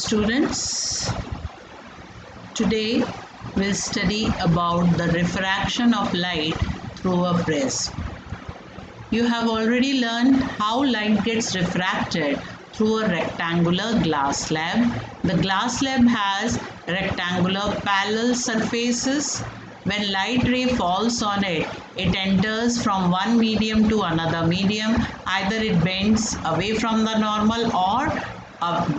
students. Today we'll study about the refraction of light through a prism. You have already learned how light gets refracted through a rectangular glass slab. The glass slab has rectangular parallel surfaces. When light ray falls on it, it enters from one medium to another medium. Either it bends away from the normal or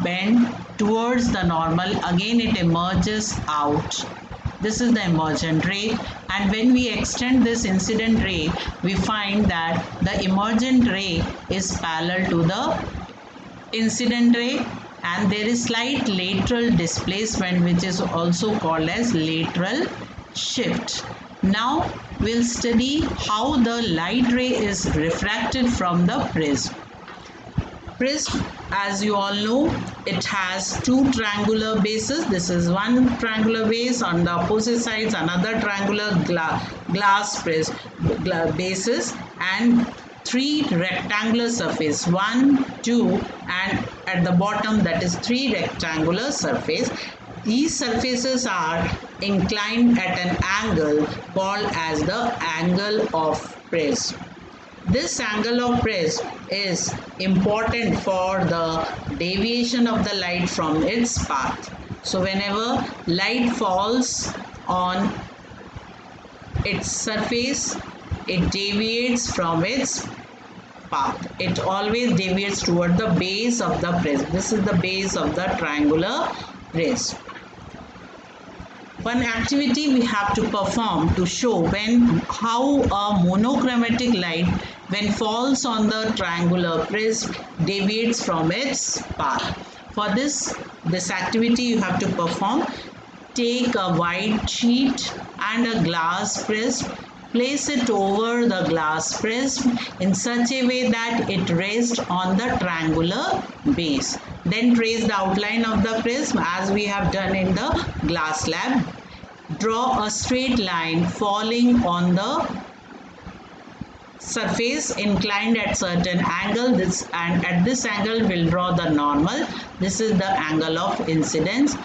bend towards the normal. Again it emerges out. This is the emergent ray, and when we extend this incident ray, we find that the emergent ray is parallel to the incident ray, and there is slight lateral displacement, which is also called as lateral shift. Now we'll study how the light ray is refracted from the prism. Prism, as you all know, it has two triangular bases. This is one triangular base, on the opposite sides another triangular glass prism bases, and three rectangular surface, 1, 2, and at the bottom that is three rectangular surface. These surfaces are inclined at an angle called as the angle of prism. This angle of prism is important for the deviation of the light from its path. So whenever light falls on its surface, it deviates from its path. It always deviates toward the base of the prism. This is the base of the triangular prism. One activity we have to perform to show how a monochromatic light, when falls on the triangular prism, deviates from its path. For this activity you have to perform. Take a white sheet and a glass prism. Place it over the glass prism in such a way that it rests on the triangular base. Then trace the outline of the prism as we have done in the glass slab. Draw a straight line falling on the surface inclined at certain angle. And at this angle we'll draw the normal. This is the angle of incidence.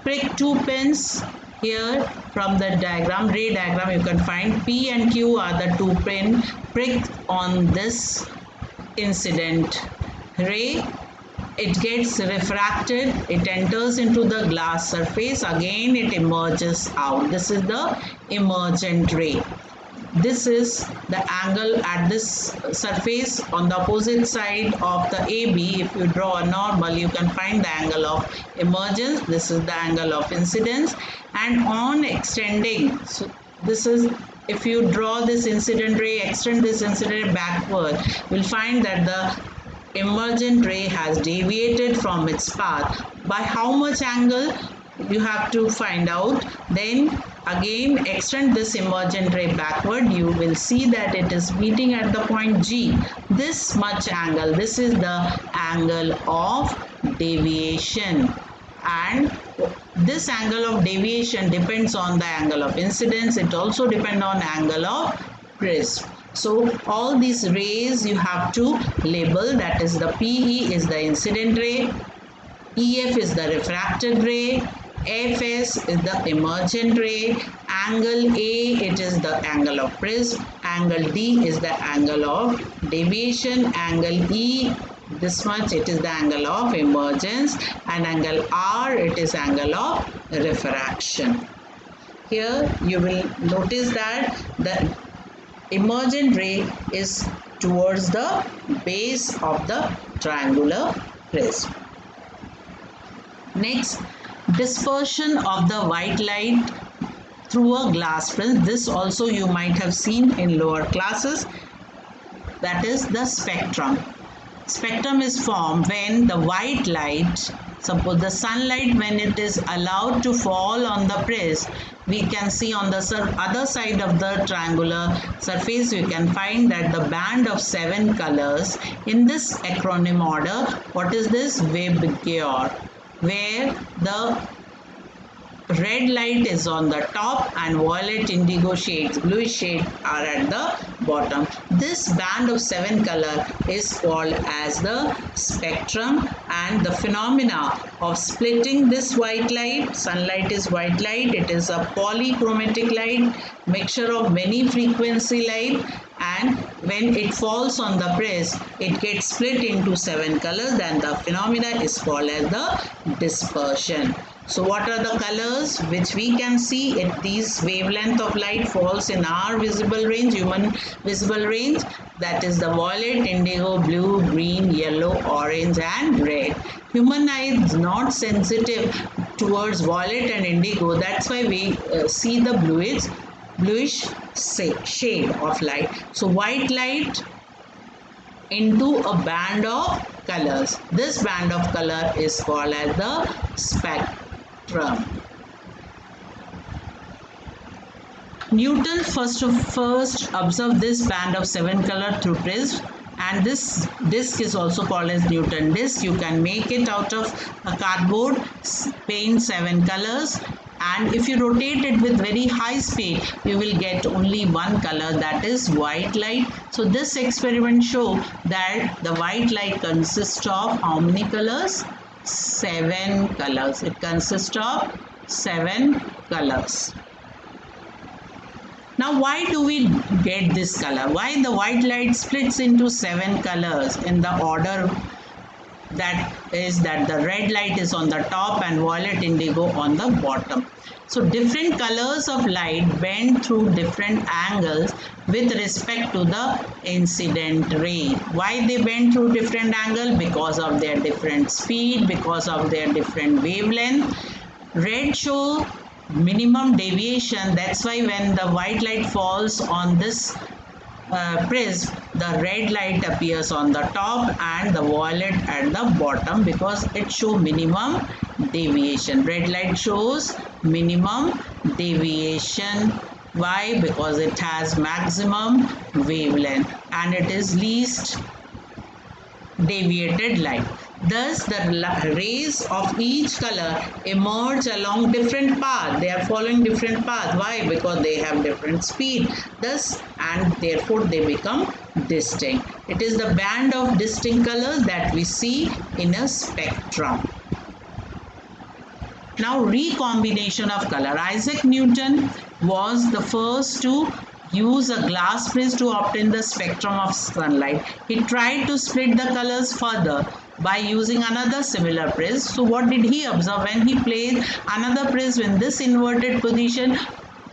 Prick two pins. Here from the diagram, ray diagram, you can find P and Q are the two pin pricked on this incident ray. It gets refracted, it enters into the glass surface, again it emerges out. This is the emergent ray. This is the angle at this surface on the opposite side of the AB. If you draw a normal, you can find the angle of emergence. This is the angle of incidence. And on extending, so this is, if you draw this incident ray, extend this incident ray backward, you'll find that the emergent ray has deviated from its path. By how much angle you have to find out. Then again extend this emergent ray backward. You will see that it is meeting at the point G. This much angle, this is the angle of deviation, and this angle of deviation depends on the angle of incidence. It also depends on angle of prism. So all these rays you have to label. That is, the PE is the incident ray, EF is the refracted ray, FS is the emergent ray, angle A, it is the angle of prism, angle D is the angle of deviation, angle E, this much, it is the angle of emergence, and angle R, it is angle of refraction. Here you will notice that the emergent ray is towards the base of the triangular prism. Next, dispersion of the white light through a glass prism. This also you might have seen in lower classes. That is the spectrum. Spectrum is formed when the white light, suppose the sunlight, when it is allowed to fall on the prism, we can see on the other side of the triangular surface, we can find that the band of 7 colors in this acronym order. What is this? Vibgyor, where the red light is on the top and violet, indigo shades, bluish shade are at the bottom. This band of 7 color is called as the spectrum, and the phenomena of splitting this white light, sunlight is white light, it is a polychromatic light, mixture of many frequency light, and when it falls on the prism it gets split into 7 colors, and the phenomena is called as the dispersion. So what are the colors which we can see if these wavelength of light falls in our visible range, human visible range? That is the violet, indigo, blue, green, yellow, orange and red. Human eye is not sensitive towards violet and indigo, that's why we see the bluish shade of light. So white light into a band of colors. This band of color is called as the spectrum. Newton first observed this band of 7 color through prism, and this disc is also called as Newton disc. You can make it out of a cardboard, paint 7 colors, and if you rotate it with very high speed you will get only one color, that is white light. So this experiment show that the white light consists of how many colors? 7 colors. It consists of 7 colors. Now why do we get this color? Why the white light splits into 7 colors in the order that is that the red light is on the top and violet, indigo on the bottom. So different colors of light bend through different angles with respect to the incident ray. Why they bend through different angle? Because of their different speed, because of their different wavelength. Red show minimum deviation, that's why when the white light falls on this prism, the red light appears on the top and the violet at the bottom, because it shows minimum deviation. Red light shows minimum deviation. Why? Because it has maximum wavelength and it is least deviated light. Thus, the rays of each color emerge along different paths. They are following different paths. Why? Because they have different speed. Thus, and therefore they become distinct. It is the band of distinct colors that we see in a spectrum. Now, recombination of color. Isaac Newton was the first to use a glass prism to obtain the spectrum of sunlight. He tried to split the colors further by using another similar prism. So what did he observe? When he placed another prism in this inverted position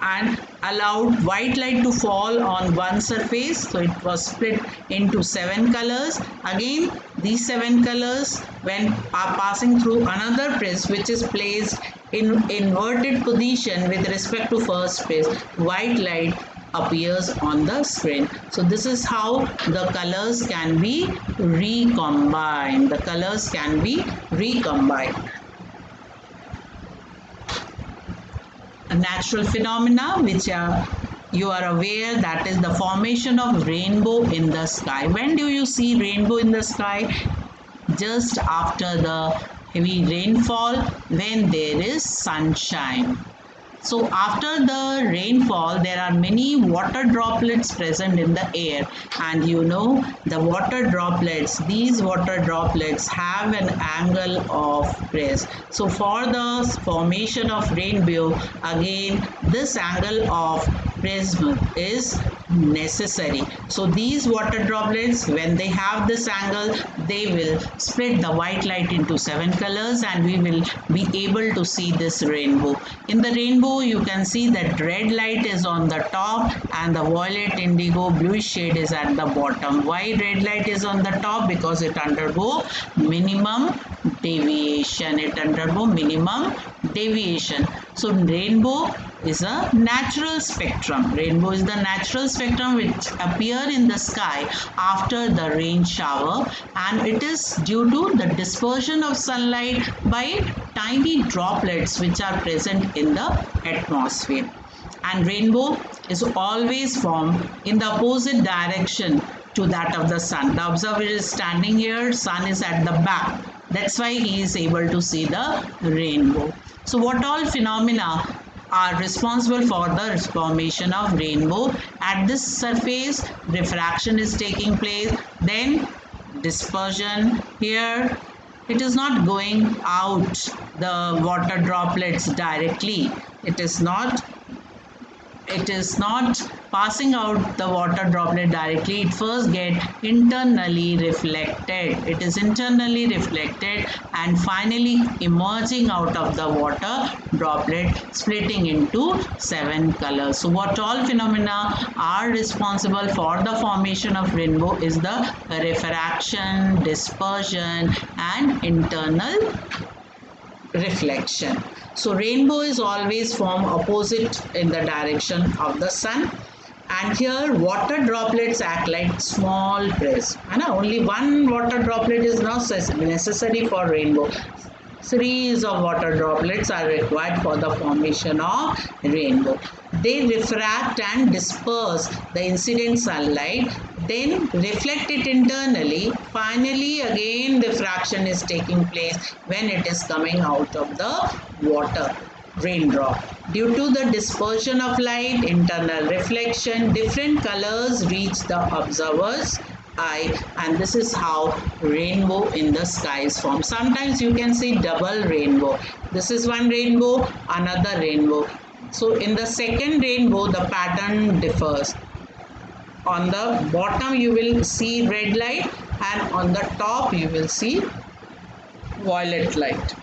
and allowed white light to fall on one surface, so it was split into 7 colors. Again these 7 colors, when passing through another prism which is placed in inverted position with respect to first prism, white light appears on the screen. So this is how the colors can be recombined. The colors can be recombined. A natural phenomena which you are aware, that is the formation of rainbow in the sky. When do you see rainbow in the sky? Just after the heavy rainfall, when there is sunshine. So after the rainfall, there are many water droplets present in the air, and you know the water droplets, these water droplets have an angle of rest. So for the formation of rainbow, again this angle of prism is necessary. So these water droplets, when they have this angle, they will split the white light into 7 colors and we will be able to see this rainbow. In the rainbow you can see that red light is on the top and the violet, indigo, blue shade is at the bottom. Why red light is on the top? Because it undergo minimum deviation. It undergo minimum deviation. So rainbow is a natural spectrum. Rainbow is the natural spectrum which appear in the sky after the rain shower, and it is due to the dispersion of sunlight by tiny droplets which are present in the atmosphere. And rainbow is always formed in the opposite direction to that of the sun. The observer is standing here, sun is at the back. That's why he is able to see the rainbow. So what all phenomena are responsible for the formation of rainbow? At this surface, refraction is taking place, then dispersion. Here it is not going out the water droplets directly. It is not passing out the water droplet directly. It first get internally reflected. It is internally reflected and finally emerging out of the water droplet, splitting into 7 colors. So what all phenomena are responsible for the formation of rainbow is the refraction, dispersion and internal reflection. So rainbow is always formed opposite in the direction of the sun, and here water droplets act like small press. Only one water droplet is not necessary for rainbow. Series of water droplets are required for the formation of rainbow. They refract and disperse the incident sunlight, then reflect it internally. Finally, again diffraction is taking place when it is coming out of the water raindrop. Due to the dispersion of light, internal reflection, different colors reach the observer's eye, and this is how rainbow in the sky is formed. Sometimes you can see double rainbow. This is one rainbow, another rainbow. So in the second rainbow the pattern differs. On the bottom you will see red light and on the top you will see violet light.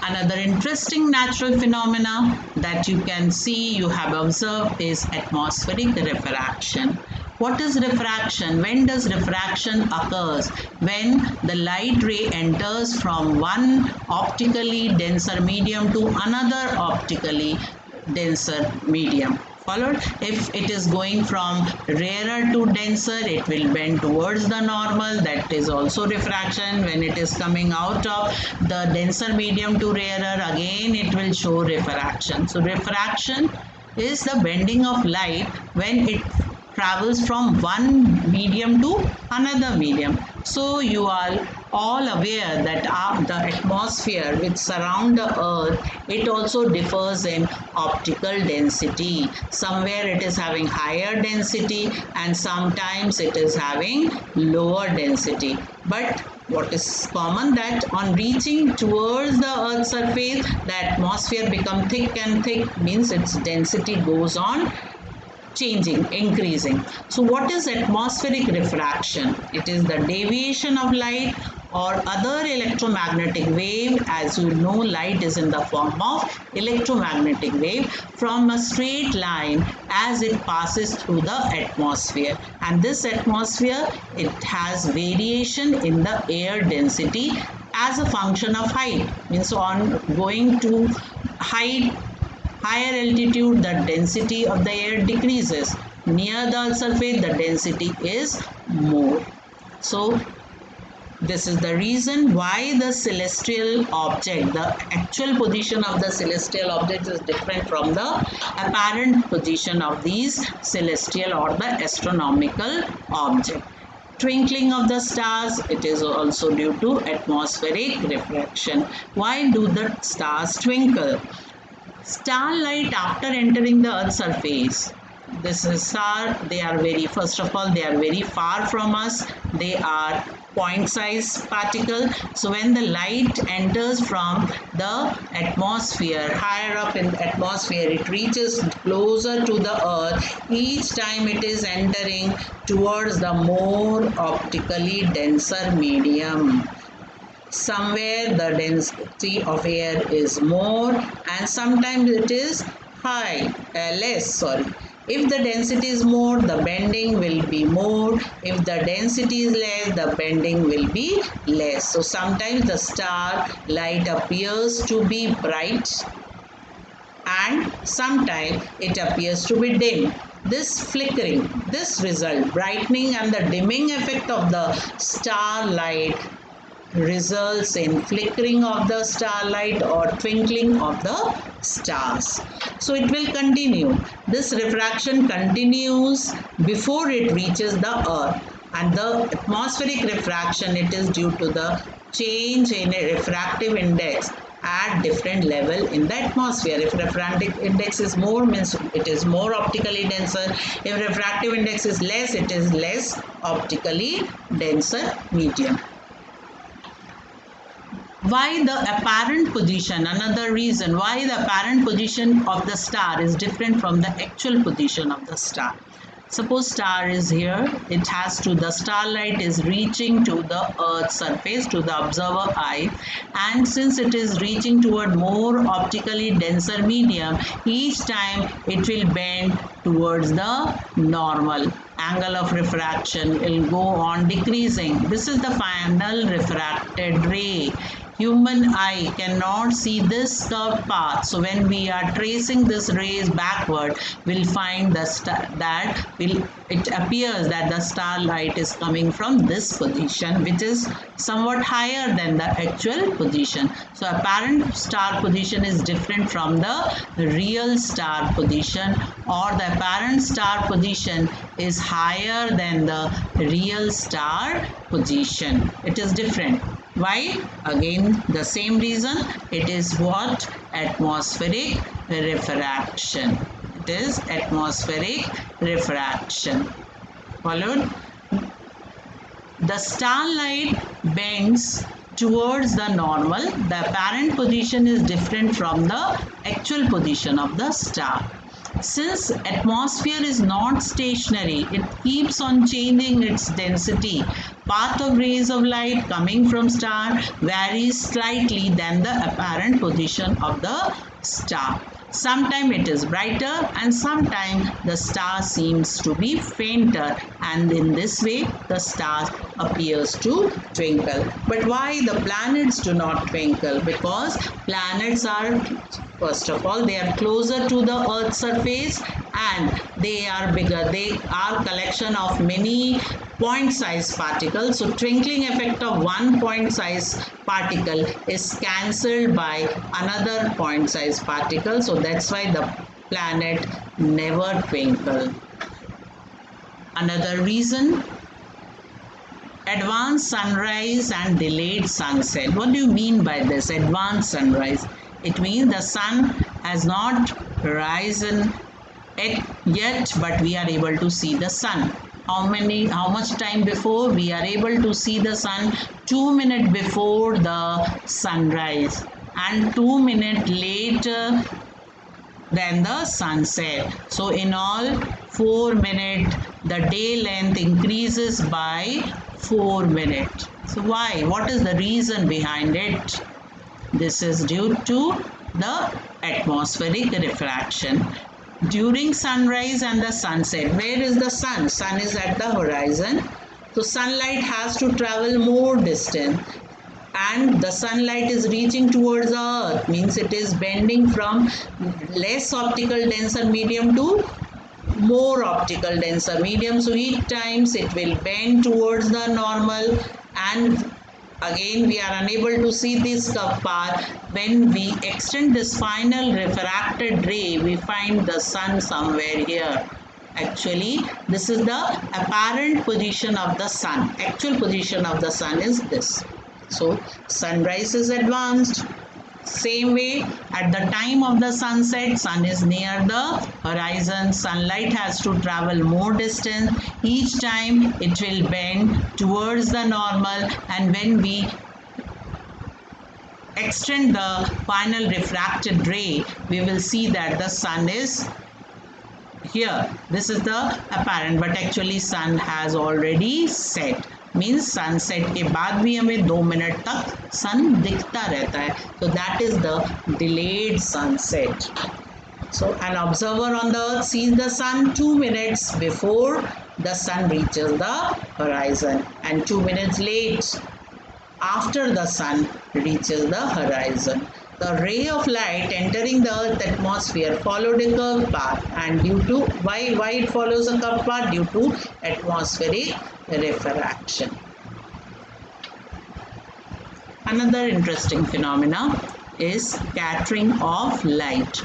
Another interesting natural phenomena that you can see, you have observed, is atmospheric refraction. What is refraction? When does refraction occurs? When the light ray enters from one optically denser medium to another optically denser medium. Followed? If it is going from rarer to denser, it will bend towards the normal. That is also refraction. When it is coming out of the denser medium to rarer, again it will show refraction. So refraction is the bending of light when it travels from one medium to another medium. So you are all aware that the atmosphere which surround the earth, it also differs in optical density. Somewhere it is having higher density and sometimes it is having lower density. But what is common, that on reaching towards the earth's surface, the atmosphere become thick and thick, means its density goes on changing, increasing. So what is atmospheric refraction? It is the deviation of light or other electromagnetic wave. As you know, light is in the form of electromagnetic wave from a straight line as it passes through the atmosphere. And this atmosphere, it has variation in the air density as a function of height. Means on going to higher altitude, the density of the air decreases. Near the surface, the density is more. So this is the reason why the celestial object, the actual position of the celestial object is different from the apparent position of these celestial or the astronomical object. Twinkling of the stars, it is also due to atmospheric refraction. Why do the stars twinkle? Starlight after entering the earth's surface, this is star, they are first of all they are very far from us. They are point size particle. So when the light enters from the atmosphere, higher up in the atmosphere, it reaches closer to the earth. Each time it is entering towards the more optically denser medium. Somewhere the density of air is more and sometimes it is less. If the density is more, the bending will be more. If the density is less, the bending will be less. So sometimes the star light appears to be bright and sometimes it appears to be dim. This flickering, this result, brightening and the dimming effect of the starlight results in flickering of the starlight or twinkling of the stars. So it will continue. This refraction continues before it reaches the earth. And the atmospheric refraction, it is due to the change in a refractive index at different level in the atmosphere. If refractive index is more, means it is more optically denser. If refractive index is less, it is less optically denser medium. Why the apparent position, another reason why the apparent position of the star is different from the actual position of the star. Suppose star is here, it has to, the starlight is reaching to the earth's surface, to the observer eye, and since it is reaching toward more optically denser medium, each time it will bend towards the normal. Angle of refraction will go on decreasing. This is the final refracted ray. Human eye cannot see this curved path. So when we are tracing this rays backward, we'll find it appears that the starlight is coming from this position, which is somewhat higher than the actual position. So apparent star position is different from the real star position, or the apparent star position is higher than the real star position. It is different. Why? Again, the same reason. It is what? Atmospheric refraction. It is atmospheric refraction. Followed? The starlight bends towards the normal. The apparent position is different from the actual position of the star. Since atmosphere is not stationary, it keeps on changing its density. Path of rays of light coming from star varies slightly than the apparent position of the star. Sometimes it is brighter and sometimes the star seems to be fainter, and in this way the star appears to twinkle. But why the planets do not twinkle? Because planets are, first of all, they are closer to the earth's surface and they are bigger. They are collection of many point-sized particles. So twinkling effect of one point-sized particle is cancelled by another point-sized particle. So that's why the planet never twinkle. Another reason, advanced sunrise and delayed sunset. What do you mean by this? Advanced sunrise. It means the sun has not risen yet, but we are able to see the sun. How much time before? We are able to see the sun 2 minutes before the sunrise and 2 minutes later than the sunset. So in all 4 minutes, the day length increases by 4 minutes. So why? What is the reason behind it? This is due to the atmospheric refraction. During sunrise and the sunset, where is the sun? Sun is at the horizon. So sunlight has to travel more distance, and the sunlight is reaching towards the earth, means it is bending from less optical denser medium to more optical denser medium. So each times it will bend towards the normal, and again we are unable to see this curved path. When we extend this final refracted ray, we find the sun somewhere here. Actually, this is the apparent position of the sun. Actual position of the sun is this. So sunrise is advanced. Same way, at the time of the sunset, sun is near the horizon. Sunlight has to travel more distance. Each time it will bend towards the normal, and when we extend the final refracted ray, we will see that the sun is here. This is the apparent, but actually sun has already set. Means sunset के बाद भी हमें 2 minute तक सन दिखता रहता है. So that is the delayed sunset. So an observer on the earth sees the sun 2 minutes before the sun reaches the horizon, and 2 minutes late after the sun reaches the horizon. The ray of light entering the earth atmosphere followed a curved path, and due to why it follows a curved path? Due to atmospheric refraction. Another interesting phenomena is scattering of light.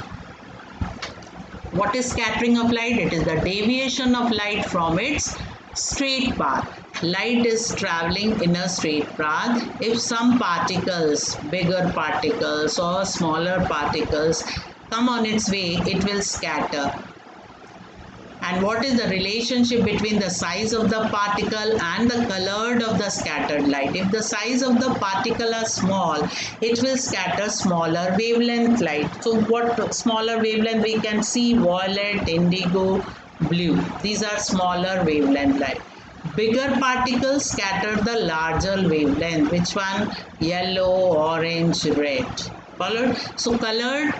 What is scattering of light? It is the deviation of light from its straight path. light is traveling in a straight path. If some particles, bigger particles or smaller particles come on its way, it will scatter. And what is the relationship between the size of the particle and the color of the scattered light? If the size of the particle are small, it will scatter smaller wavelength light. So what smaller wavelength we can see? Violet, indigo, blue. These are smaller wavelength light. Bigger particles scatter the larger wavelength. Which one? Yellow, orange, red. Colored. So colored,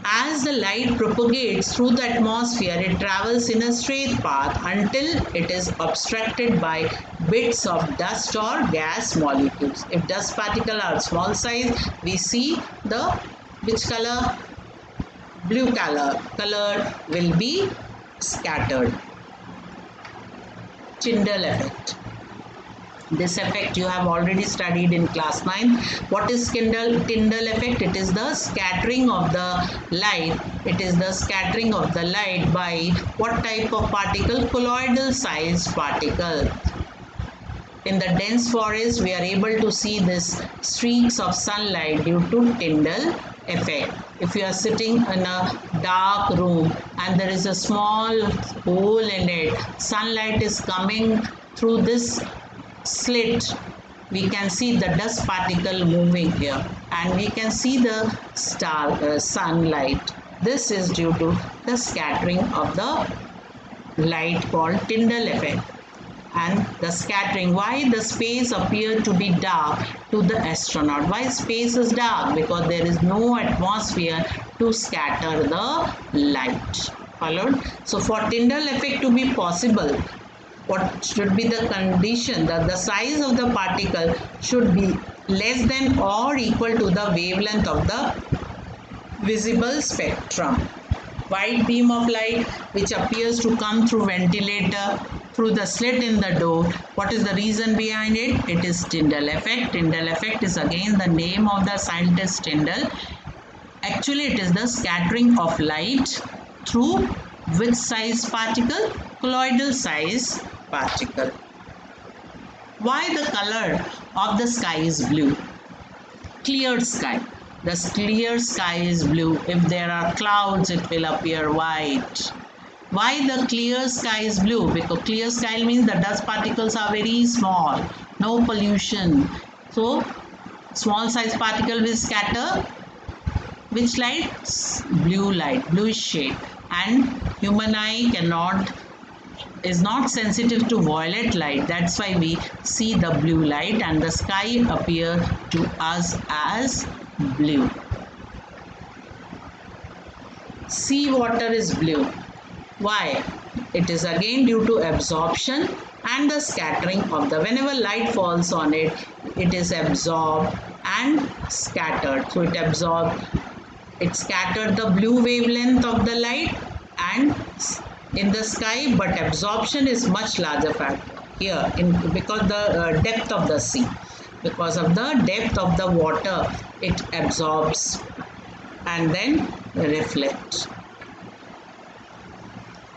as the light propagates through the atmosphere, it travels in a straight path until it is obstructed by bits of dust or gas molecules. If dust particles are small size, we see the which color? Blue color. Color will be scattered. Tyndall effect. This effect you have already studied in class 9. What is Tyndall effect? It is the scattering of the light. It is the scattering of the light by what type of particle? Colloidal sized particle. In the dense forest, we are able to see this streaks of sunlight due to Tyndall effect. If you are sitting in a dark room and there is a small hole in it, sunlight is coming through this slit, we can see the dust particle moving here and we can see the sunlight. This is due to the scattering of the light called Tyndall effect. And the scattering, why the space appeared to be dark to the astronaut? Why space is dark? Because there is no atmosphere to scatter the light. Followed? So for Tyndall effect to be possible, what should be the condition? That the size of the particle should be less than or equal to the wavelength of the visible spectrum. White beam of light which appears to come through ventilator through the slit in the door. What is the reason behind it? It is Tyndall effect. Tyndall effect is again the name of the scientist Tyndall. Actually, it is the scattering of light through which size particle? Colloidal size particle. Why the color of the sky is blue? Clear sky. The clear sky is blue. If there are clouds, it will appear white. Why the clear sky is blue? Because clear sky means the dust particles are very small, no pollution. So, small size particle will scatter which light? Blue light, bluish shade. And human eye is not sensitive to violet light. That's why we see the blue light and the sky appear to us as blue. Sea water is blue. Why? It is again due to absorption and the scattering of the, whenever light falls on it, it is absorbed and scattered. So it scattered the blue wavelength of the light and in the sky, but absorption is much larger factor here because the depth of the sea. Because of the depth of the water, it absorbs and then reflects.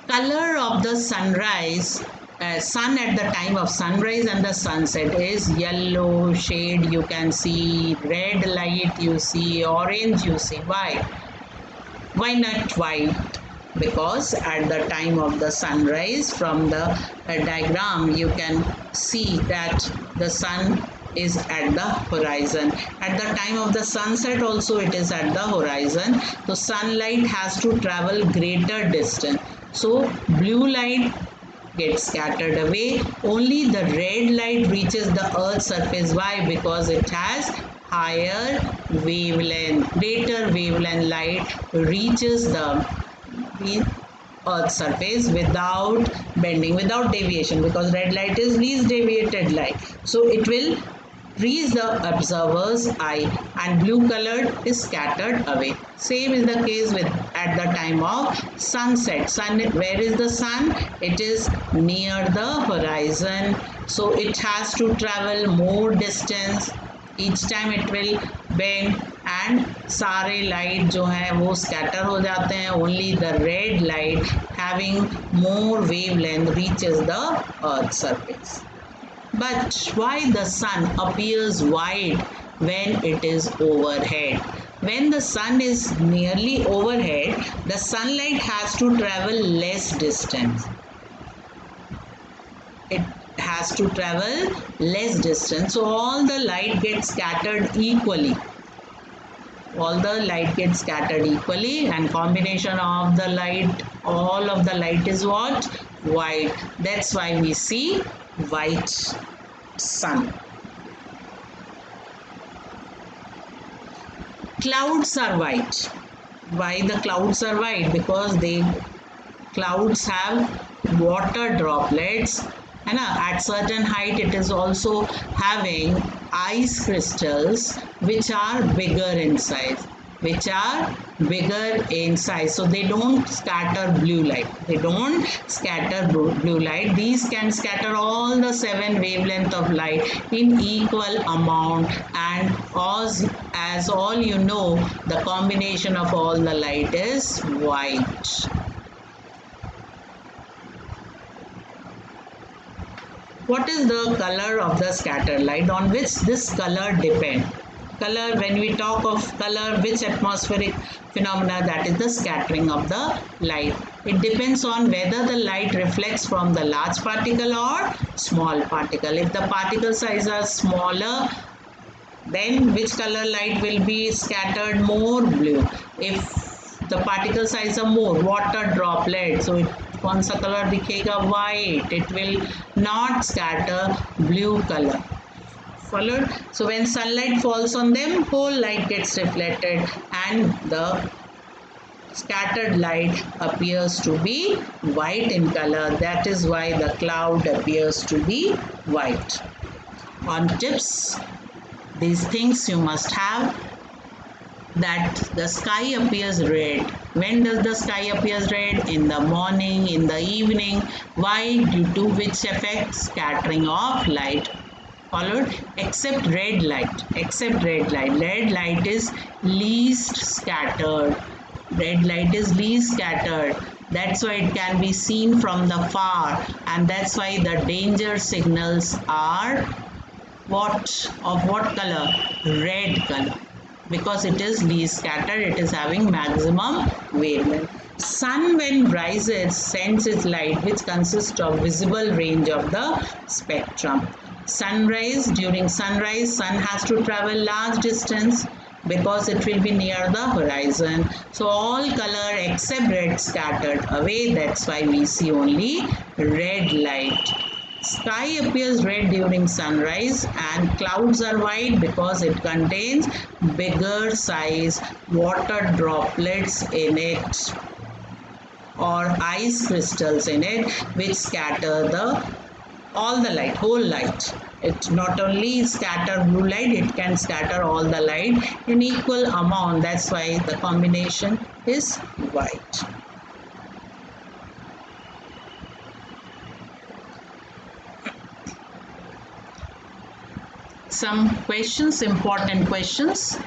Color of the sunrise, sun at the time of sunrise and the sunset is yellow shade you can see, red light you see, orange you see. Why? Why not white? Because at the time of the sunrise, from the diagram you can see that the sun is at the horizon. At the time of the sunset also it is at the horizon. So sunlight has to travel greater distance. So blue light gets scattered away. Only the red light reaches the earth's surface. Why? Because it has higher wavelength. Greater wavelength light reaches the earth's surface without bending, without deviation, because red light is least deviated light. So it will reach the observer's eye and blue colored is scattered away. Same is the case with at the time of sunset. Sun, where is the sun? It is near the horizon. So it has to travel more distance. Each time it will bend and सारे light जो है वो scatter हो जाते हैं. Only the red light having more wavelength reaches the earth's surface. But why the sun appears white when it is overhead? When the sun is nearly overhead, the sunlight has to travel less distance. It has to travel less distance, so all the light gets scattered equally. All the light gets scattered equally, and combination of the light, all of the light is what? White. That's why we see white sun. Clouds are white. Why the clouds are white? Because clouds have water droplets, and at certain height it is also having ice crystals which are bigger in size, so they don't scatter blue light. These can scatter all the 7 wavelength of light in equal amount, and as all you know, the combination of all the light is white. What is the color of the scattered light? On which this color depend? Color, when we talk of color, which atmospheric phenomena? That is the scattering of the light. It depends on whether the light reflects from the large particle or small particle. If the particle size are smaller, then which color light will be scattered more? Blue. If the particle size are more, water droplet, so कौन सा colour दिखेगा? White. It will not scatter blue color. Followed? So when sunlight falls on them, whole light gets reflected and the scattered light appears to be white in color. That is why the cloud appears to be white. On tips, these things you must have: that the sky appears red. When does the sky appears red? In the morning, in the evening. Why? Due to which effect? Scattering of light. Followed? Except red light. Red light is least scattered. That's why it can be seen from the far, and that's why the danger signals are of what color? Red color. Because it is least scattered, it is having maximum wavelength. Sun when rises sends its light, which consists of visible range of the spectrum. During sunrise, sun has to travel large distance because it will be near the horizon. So all color except red scattered away. That's why we see only red light. Sky appears red during sunrise and clouds are white because it contains bigger size water droplets in it or ice crystals in it, which scatter all the light, whole light. It not only scatter blue light, it can scatter all the light in equal amount. That's why the combination is white. Some questions, important questions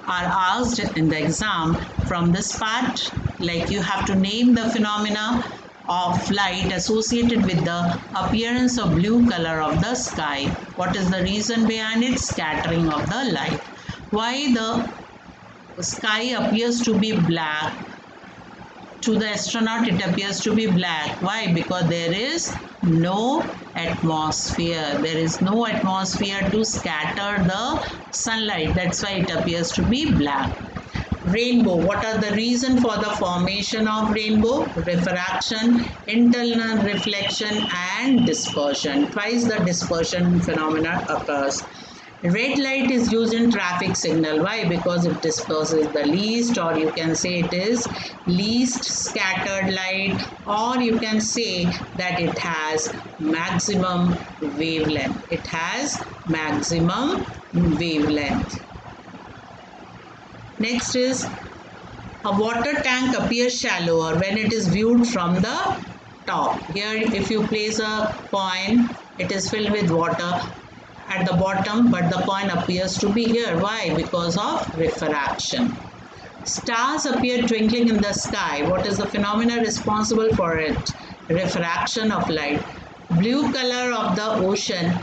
are asked in the exam from this part, like you have to name the phenomena of light associated with the appearance of blue color of the sky. What is the reason behind it? Scattering of the light. Why the sky appears to be black? To the astronaut it appears to be black. Why? Because there is no atmosphere. There is no atmosphere to scatter the sunlight. That's why it appears to be black. Rainbow. What are the reasons for the formation of rainbow? Refraction, internal reflection and dispersion. Twice the dispersion phenomena occurs. Red light is used in traffic signal. Why? Because it disperses the least, or you can say it is least scattered light, or you can say that it has maximum wavelength. It has maximum wavelength. Next is a water tank appears shallower when it is viewed from the top. Here if you place a coin, it is filled with water at the bottom, but the coin appears to be here. Why? Because of refraction. Stars appear twinkling in the sky. What is the phenomena responsible for it? Refraction of light. Blue color of the ocean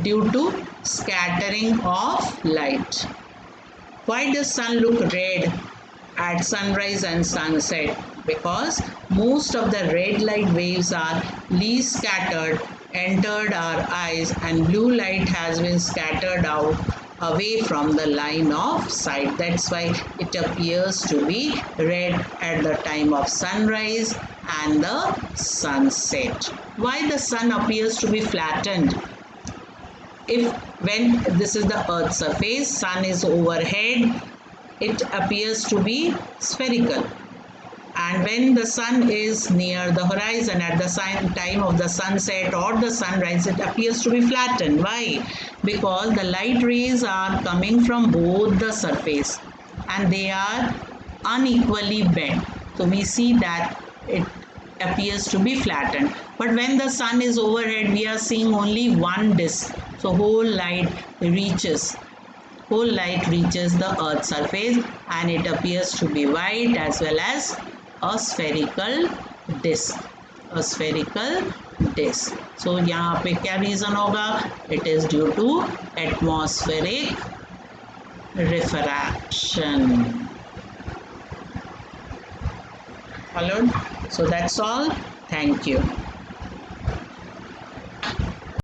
due to scattering of light. Why does sun look red at sunrise and sunset? Because most of the red light waves are least scattered, entered our eyes, and blue light has been scattered out away from the line of sight. That's why it appears to be red at the time of sunrise and the sunset. Why the sun appears to be flattened? If when this is the earth's surface, sun is overhead, it appears to be spherical, and when the sun is near the horizon at the time of the sunset or the sunrise, it appears to be flattened. Why? Because the light rays are coming from both the surface and they are unequally bent, so we see that it appears to be flattened. But when the sun is overhead, we are seeing only one disk, so whole light reaches the earth's surface and it appears to be white as well as a spherical disc. So यहाँ पे क्या reason होगा? It is due to atmospheric refraction. Followed? So that's all. Thank you.